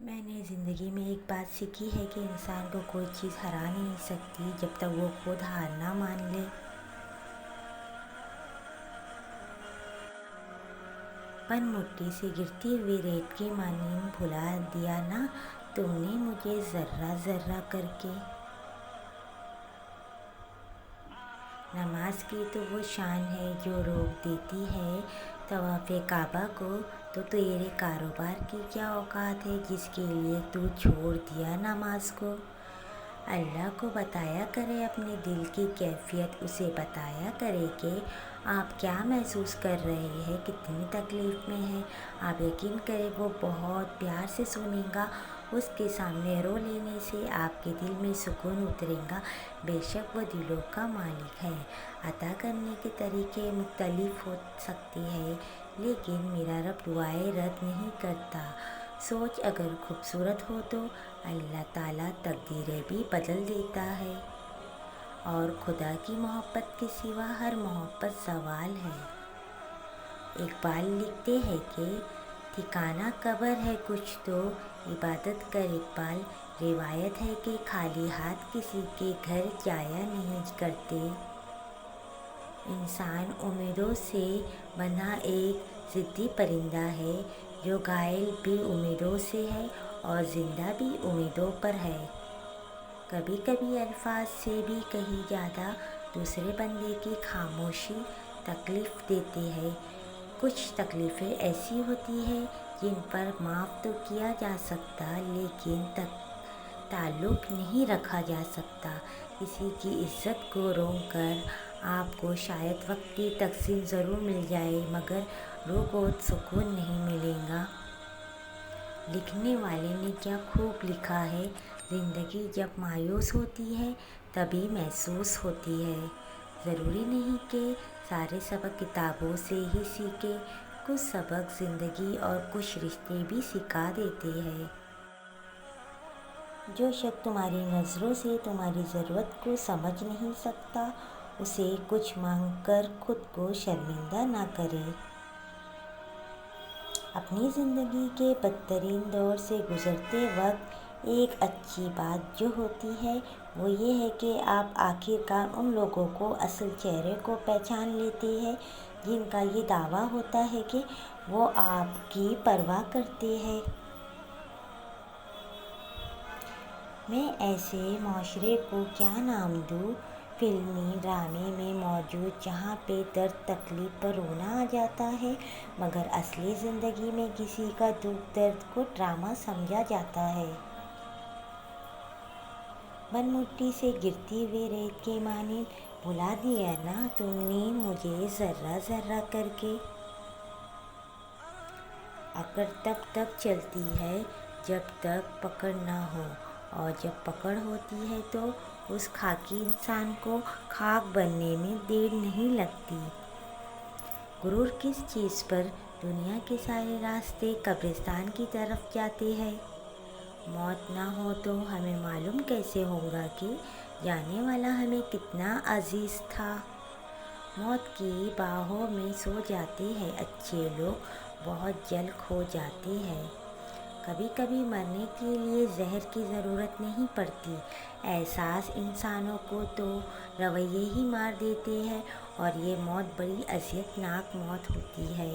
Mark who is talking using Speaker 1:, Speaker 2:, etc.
Speaker 1: میں نے زندگی میں ایک بات سیکھی ہے کہ انسان کو کوئی چیز ہرا نہیں سکتی جب تک وہ خود ہار نہ مان لے۔ پن مٹی سے گرتی ہوئی ریت کی مانند بھلا دیا نا تم نے مجھے ذرہ ذرہ کر کے۔ نماز کی تو وہ شان ہے جو روک دیتی ہے طواف کعبہ کو، تو تیرے کاروبار کی کیا اوقات ہے جس کے لیے تو چھوڑ دیا نماز کو۔ اللہ کو بتایا کرے اپنے دل کی کیفیت، اسے بتایا کرے کہ آپ کیا محسوس کر رہے ہیں، کتنی تکلیف میں ہیں۔ آپ یقین کریں وہ بہت پیار سے سنے گا۔ اس کے سامنے رو لینے سے آپ کے دل میں سکون اترے گا۔ بے شک وہ دلوں کا مالک ہے۔ عطا کرنے کے طریقے مختلف ہو سکتے ہیں لیکن میرا رب دعائیں رد نہیں کرتا۔ سوچ اگر خوبصورت ہو تو اللہ تعالیٰ تقدیریں بھی بدل دیتا ہے، اور خدا کی محبت کے سوا ہر محبت زوال ہے۔ اقبال لکھتے ہیں کہ ٹھکانہ قبر ہے کچھ تو عبادت کر اقبال۔ روایت ہے کہ خالی ہاتھ کسی کے گھر جایا نہیں کرتے۔ انسان امیدوں سے بندھا ایک ضدی پرندہ ہے جو گھائل بھی امیدوں سے ہے اور زندہ بھی امیدوں پر ہے۔ کبھی کبھی الفاظ سے بھی کہیں زیادہ دوسرے بندے کی خاموشی تکلیف دیتی ہے۔ کچھ تکلیفیں ایسی ہوتی ہیں جن پر معاف تو کیا جا سکتا لیکن تعلق نہیں رکھا جا سکتا۔ کسی کی عزت کو رونق کر آپ کو شاید وقت کی تقسیم ضرور مل جائے مگر روح کو سکون نہیں ملے گا۔ لکھنے والے نے کیا خوب لکھا ہے، زندگی جب مایوس ہوتی ہے تبھی محسوس ہوتی ہے۔ ضروری نہیں کہ سارے سبق کتابوں سے ہی سیکھیں، کچھ سبق زندگی اور کچھ رشتے بھی سکھا دیتے ہیں۔ جو شخص تمہاری نظروں سے تمہاری ضرورت کو سمجھ نہیں سکتا اسے کچھ مانگ کر خود کو شرمندہ نہ کرے۔ اپنی زندگی کے بدترین دور سے گزرتے وقت ایک اچھی بات جو ہوتی ہے وہ یہ ہے کہ آپ آخر کار ان لوگوں کو اصل چہرے کو پہچان لیتے ہیں جن کا یہ دعویٰ ہوتا ہے کہ وہ آپ کی پرواہ کرتے ہیں۔ میں ایسے معاشرے کو کیا نام دوں، فلمی ڈرامے میں موجود جہاں پہ درد تکلیف پر رونا آ جاتا ہے مگر اصلی زندگی میں کسی کا دکھ درد کو ڈرامہ سمجھا جاتا ہے۔ پن مٹی سے گرتی ہوئی ریت کی مانند بھلا دیا نا تم نے مجھے ذرہ ذرہ کر کے۔ اکڑ تب تک چلتی ہے جب تک پکڑ نہ ہو، اور جب پکڑ ہوتی ہے تو اس خاکی انسان کو خاک بننے میں دیر نہیں لگتی۔ غرور کس چیز پر؟ دنیا کے سارے راستے قبرستان کی طرف جاتے ہیں۔ موت نہ ہو تو ہمیں معلوم کیسے ہوگا کہ جانے والا ہمیں کتنا عزیز تھا۔ موت کی باہوں میں سو جاتے ہیں اچھے لوگ، بہت جلد کھو جاتے ہیں۔ کبھی کبھی مرنے کے لیے زہر کی ضرورت نہیں پڑتی، احساس انسانوں کو تو رویے ہی مار دیتے ہیں، اور یہ موت بڑی اذیت ناک موت ہوتی ہے۔